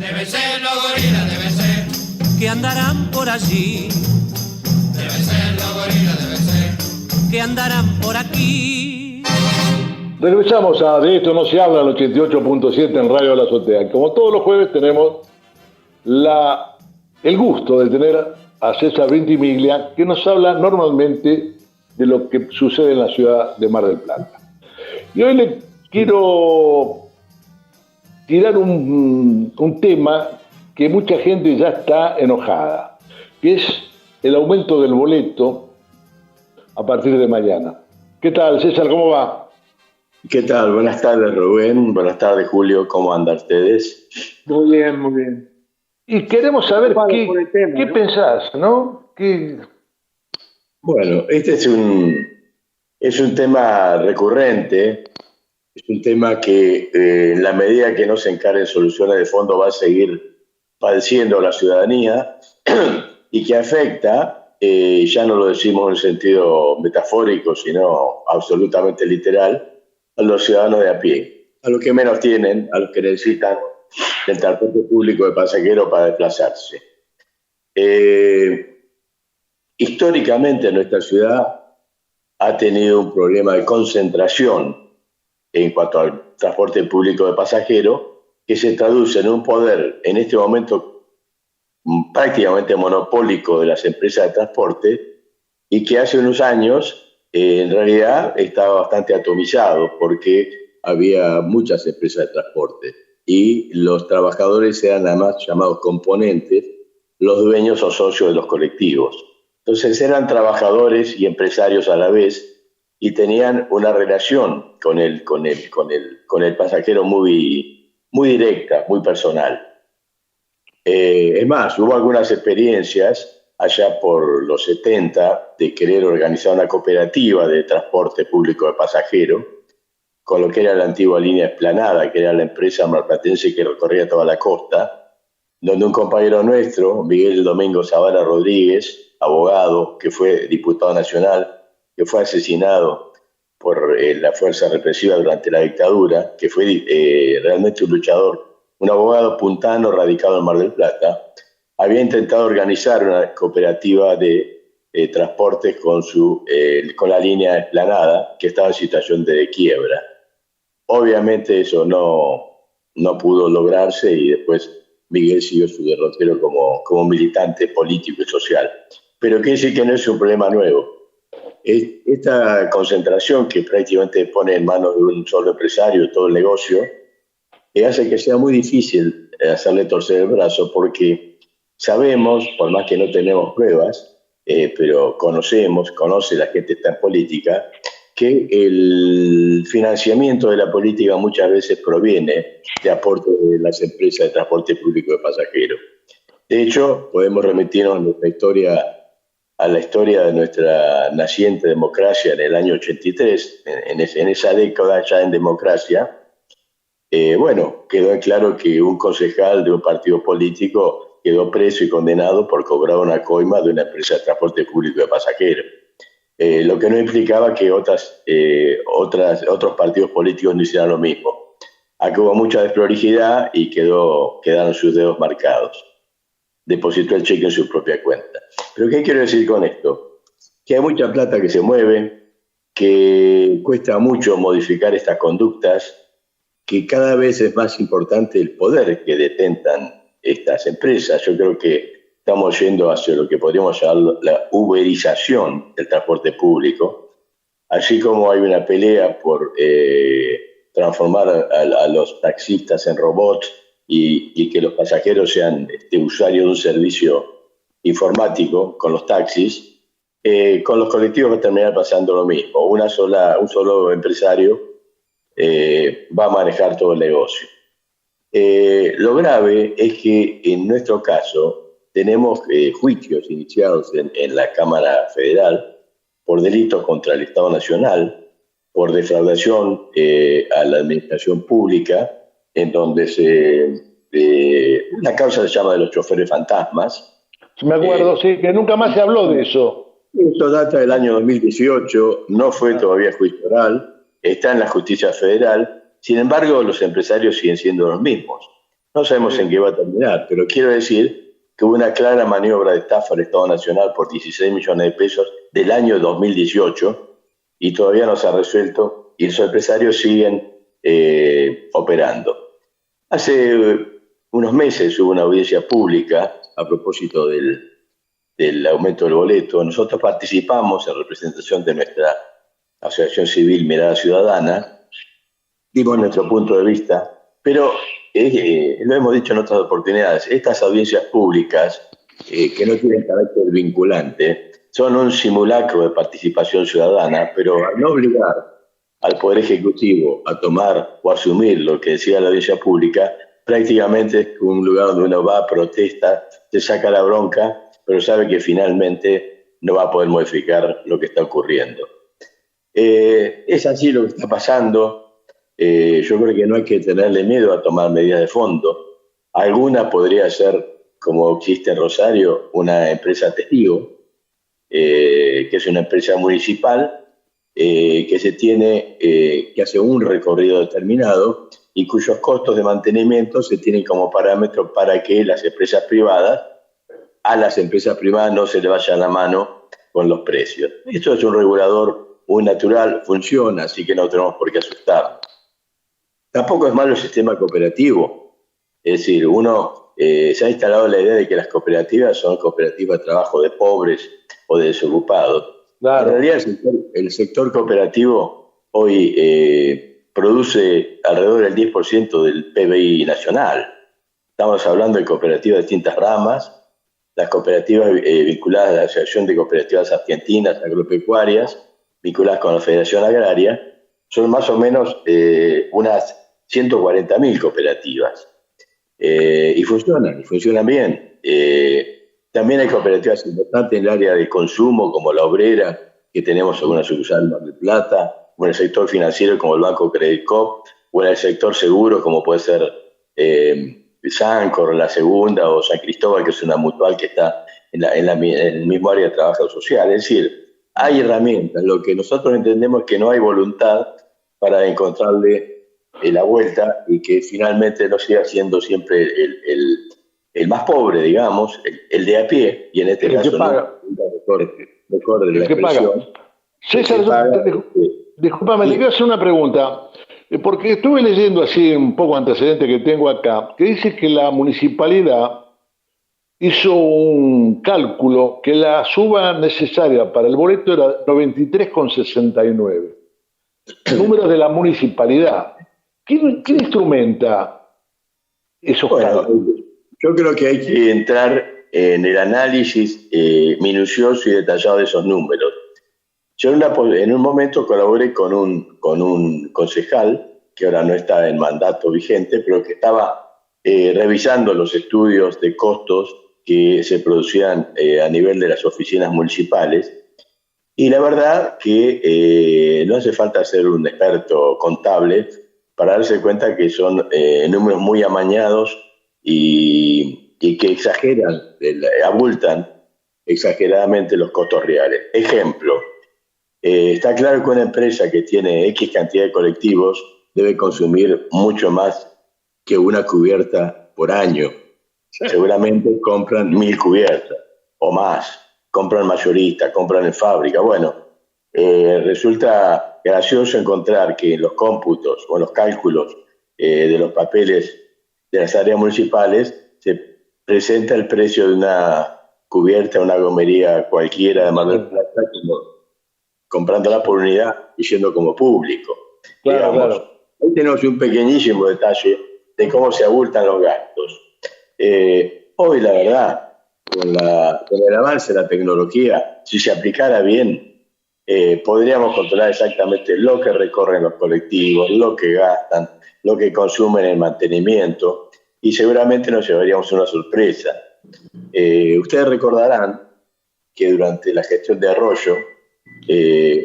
Deben ser los gorilas, deben ser. Que andarán por allí. Deben ser los gorilas, deben ser. Que andarán por aquí. Regresamos a De Esto No Se Habla, al 88.7 en Radio La Azotea. Como todos los jueves tenemos el gusto de tener a César Ventimiglia, que nos habla normalmente de lo que sucede en la ciudad de Mar del Plata. Y hoy le quiero tirar un tema que mucha gente ya está enojada, que es el aumento del boleto a partir de mañana. ¿Qué tal, César? ¿Cómo va? ¿Qué tal? Buenas tardes, Rubén. Buenas tardes, Julio. ¿Cómo andan ustedes? Muy bien, muy bien. Y queremos saber qué ¿no? pensás, ¿no? Bueno, este es un tema recurrente, es un tema que en la medida que no se encaren soluciones de fondo va a seguir padeciendo la ciudadanía y que afecta, ya no lo decimos en sentido metafórico, sino absolutamente literal, a los ciudadanos de a pie, a los que menos tienen, a los que necesitan del transporte público de pasajeros para desplazarse. Históricamente nuestra ciudad ha tenido un problema de concentración en cuanto al transporte público de pasajeros, que se traduce en un poder en este momento prácticamente monopólico de las empresas de transporte, y que hace unos años en realidad estaba bastante atomizado porque había muchas empresas de transporte y los trabajadores eran además llamados componentes, los dueños o socios de los colectivos. Entonces eran trabajadores y empresarios a la vez y tenían una relación con el pasajero muy directa, muy personal. Es más, hubo algunas experiencias allá por los 70 de querer organizar una cooperativa de transporte público de pasajeros con lo que era la antigua línea Esplanada, que era la empresa marplatense que recorría toda la costa, donde un compañero nuestro, Miguel Domingo Zavala Rodríguez, abogado, que fue diputado nacional, que fue asesinado por la fuerza represiva durante la dictadura, que fue realmente un luchador, un abogado puntano radicado en Mar del Plata, había intentado organizar una cooperativa de transportes con la línea Esplanada, que estaba en situación de quiebra. Obviamente eso no pudo lograrse y después Miguel siguió su derrotero como militante político y social. Pero quiere decir que no es un problema nuevo. Esta concentración que prácticamente pone en manos de un solo empresario todo el negocio, hace que sea muy difícil hacerle torcer el brazo, porque sabemos, por más que no tenemos pruebas, pero conoce la gente está en política, que el financiamiento de la política muchas veces proviene de aportes de las empresas de transporte público de pasajeros. De hecho, podemos remitirnos a la historia de nuestra naciente democracia en el año 83, en esa década ya en democracia. Quedó en claro que un concejal de un partido político quedó preso y condenado por cobrar una coima de una empresa de transporte público de pasajeros. Lo que no implicaba que otros partidos políticos no hicieran lo mismo. Aquí hubo mucha desprolijidad y quedaron sus dedos marcados. Depositó el cheque en su propia cuenta. ¿Pero qué quiero decir con esto? Que hay mucha plata que se mueve, que cuesta mucho modificar estas conductas, que cada vez es más importante el poder que detentan estas empresas. Yo creo que estamos yendo hacia lo que podríamos llamar la uberización del transporte público, así como hay una pelea por transformar a los taxistas en robots y que los pasajeros sean usuarios de un servicio informático con los taxis. Con los colectivos va a terminar pasando lo mismo. Un solo empresario va a manejar todo el negocio. Lo grave es que en nuestro caso tenemos juicios iniciados en la Cámara Federal por delitos contra el Estado Nacional, por defraudación a la administración pública, en donde la causa se llama de los choferes fantasmas. Me acuerdo, sí, que nunca más se habló de eso. Esto data del año 2018, no fue todavía juicio oral, está en la justicia federal. Sin embargo, los empresarios siguen siendo los mismos. No sabemos en qué va a terminar, pero quiero decir que hubo una clara maniobra de estafa al Estado Nacional por 16 millones de pesos del año 2018 y todavía no se ha resuelto y los empresarios siguen operando. Hace unos meses hubo una audiencia pública a propósito del aumento del boleto. Nosotros participamos en representación de nuestra Asociación Civil Mirada Ciudadana, dimos nuestro punto de vista, pero lo hemos dicho en otras oportunidades, estas audiencias públicas que no tienen carácter vinculante son un simulacro de participación ciudadana, pero al no obligar al Poder Ejecutivo a tomar o asumir lo que decía la audiencia pública, prácticamente es un lugar donde uno va, protesta, se saca la bronca, pero sabe que finalmente no va a poder modificar lo que está ocurriendo. Es así lo que está pasando. Yo creo que no hay que tenerle miedo a tomar medidas de fondo. Alguna podría ser, como existe en Rosario, una empresa testigo, que es una empresa municipal que hace un recorrido determinado y cuyos costos de mantenimiento se tienen como parámetro para que a las empresas privadas no se le vaya la mano con los precios. Esto es un regulador muy natural, funciona, así que no tenemos por qué asustarnos. Tampoco es malo el sistema cooperativo. Es decir, se ha instalado la idea de que las cooperativas son cooperativas de trabajo de pobres o de desocupados. Claro. En realidad el sector cooperativo hoy produce alrededor del 10% del PBI nacional. Estamos hablando de cooperativas de distintas ramas, las cooperativas vinculadas a la Asociación de Cooperativas Argentinas Agropecuarias, vinculadas con la Federación Agraria, son más o menos unas 140.000 cooperativas. Y funcionan bien. También hay cooperativas importantes en el área del consumo, como La Obrera, que tenemos alguna sucursal en Mar del Plata, o en el sector financiero, como el Banco Credit Coop, o en el sector seguro, como puede ser Sancor, La Segunda, o San Cristóbal, que es una mutual que está en el mismo área de trabajo social. Es decir, hay herramientas. Lo que nosotros entendemos es que no hay voluntad para encontrarle la vuelta y que finalmente no siga siendo siempre el más pobre, digamos, el de a pie, y en este caso mejor de la expresión. César, discúlpame, le quiero hacer una pregunta, porque estuve leyendo así un poco antecedente que tengo acá, que dice que la municipalidad hizo un cálculo que la suba necesaria para el boleto era 93,69. Números de la municipalidad. ¿Quién instrumenta esos cálculos? Yo creo que hay que entrar en el análisis minucioso y detallado de esos números. Yo en un momento colaboré con un concejal, que ahora no está en mandato vigente, pero que estaba revisando los estudios de costos que se producían a nivel de las oficinas municipales. Y la verdad que no hace falta ser un experto contable para darse cuenta que son números muy amañados y que abultan exageradamente los costos reales. Ejemplo, está claro que una empresa que tiene X cantidad de colectivos debe consumir mucho más que una cubierta por año. Seguramente compran 1.000 cubiertas o más, compran mayorista, compran en fábrica. Bueno, resulta gracioso encontrar que en los cómputos o en los cálculos de los papeles de las áreas municipales se presenta el precio de una cubierta, una gomería cualquiera de Mar del Plata, como comprándola por unidad y yendo como público. Claro, digamos. Claro. Ahí tenemos un pequeñísimo detalle de cómo se abultan los gastos. Hoy, la verdad, con el avance de la tecnología, si se aplicara bien, podríamos controlar exactamente lo que recorren los colectivos, lo que gastan, lo que consumen en mantenimiento, y seguramente nos llevaríamos una sorpresa. Ustedes recordarán que durante la gestión de Arroyo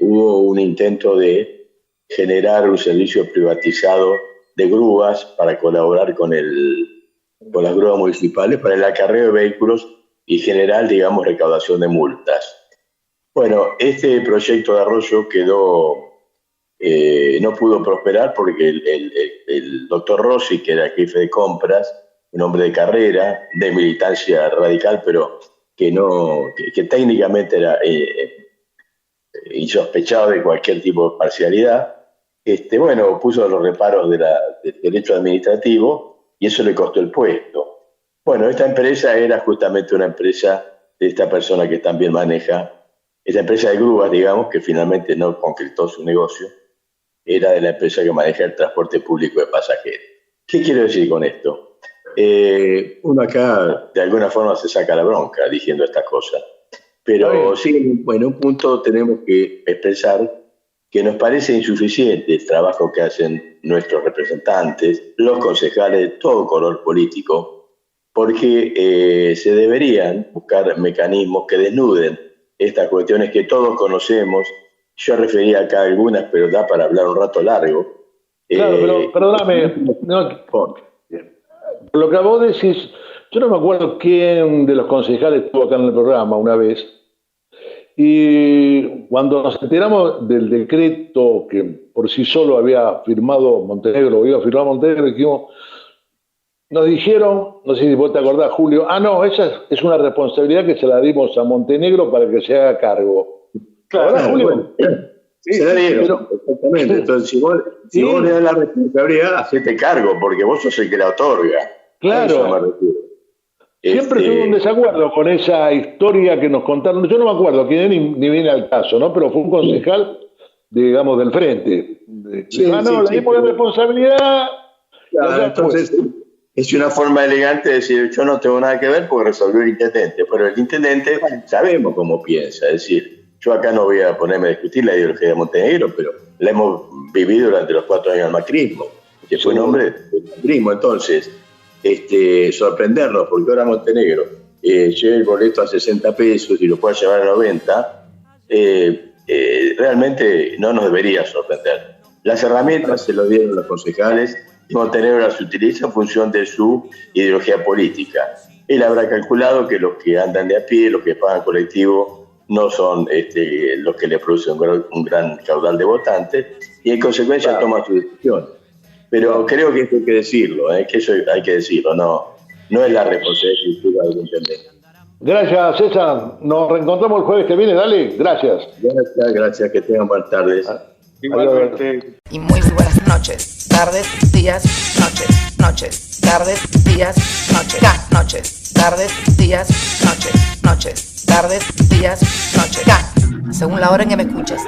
hubo un intento de generar un servicio privatizado de grúas para colaborar con las grúas municipales para el acarreo de vehículos y generar, digamos, recaudación de multas. Bueno, este proyecto de Arroyo no pudo prosperar porque el doctor Rossi, que era jefe de compras, un hombre de carrera, de militancia radical, pero que técnicamente era insospechado de cualquier tipo de parcialidad. Bueno, puso los reparos del derecho administrativo y eso le costó el puesto. Bueno, esta empresa era justamente una empresa de esta persona que también maneja, esta empresa de grúas, digamos, que finalmente no concretó su negocio, era de la empresa que maneja el transporte público de pasajeros. ¿Qué quiero decir con esto? Uno acá de alguna forma se saca la bronca diciendo estas cosas, pero sí, en un punto tenemos que expresar que nos parece insuficiente el trabajo que hacen nuestros representantes, los concejales de todo color político, porque se deberían buscar mecanismos que desnuden estas cuestiones que todos conocemos. Yo refería acá a algunas, pero da para hablar un rato largo. Claro, pero perdóname, lo que vos decís, yo no me acuerdo quién de los concejales estuvo acá en el programa una vez, y cuando nos enteramos del decreto que por sí solo había firmado Montenegro, o iba a firmar Montenegro, nos dijeron, no sé si vos te acordás, Julio, no, esa es una responsabilidad que se la dimos a Montenegro para que se haga cargo. Claro, Julio. Bueno, sí, se la dieron, exactamente. Entonces, si vos le das la responsabilidad, hacete cargo, porque vos sos el que la otorga. Claro. Siempre tuve un desacuerdo con esa historia que nos contaron. Yo no me acuerdo quién ni viene al caso, ¿no? Pero fue un concejal, digamos, del frente. Le dimos la responsabilidad. Claro, entonces es una forma elegante de decir, yo no tengo nada que ver porque resolvió el intendente. Pero el intendente sabemos cómo piensa. Es decir, yo acá no voy a ponerme a discutir la ideología de Montenegro, pero la hemos vivido durante los 4 años del macrismo, que fue un hombre del macrismo. Entonces, sorprendernos, porque ahora Montenegro lleva el boleto a 60 pesos y lo puede llevar a 90, realmente no nos debería sorprender. Las herramientas se lo dieron los concejales y Montenegro las utiliza en función de su ideología política. Él habrá calculado que los que andan de a pie, los que pagan colectivo, no son los que le producen un gran caudal de votantes y en consecuencia toma sus decisiones. Pero creo que esto hay que decirlo, que eso hay que decirlo, no es la responsabilidad del intendente. Gracias, César. Nos reencontramos el jueves que viene, dale. Gracias. Gracias, que tengan buenas tardes. Igualmente. Y muy buenas noches, tardes, días, noches, tardes, días, noches, tardes, días, noches, tardes, días, noches, según la hora en que me escuches.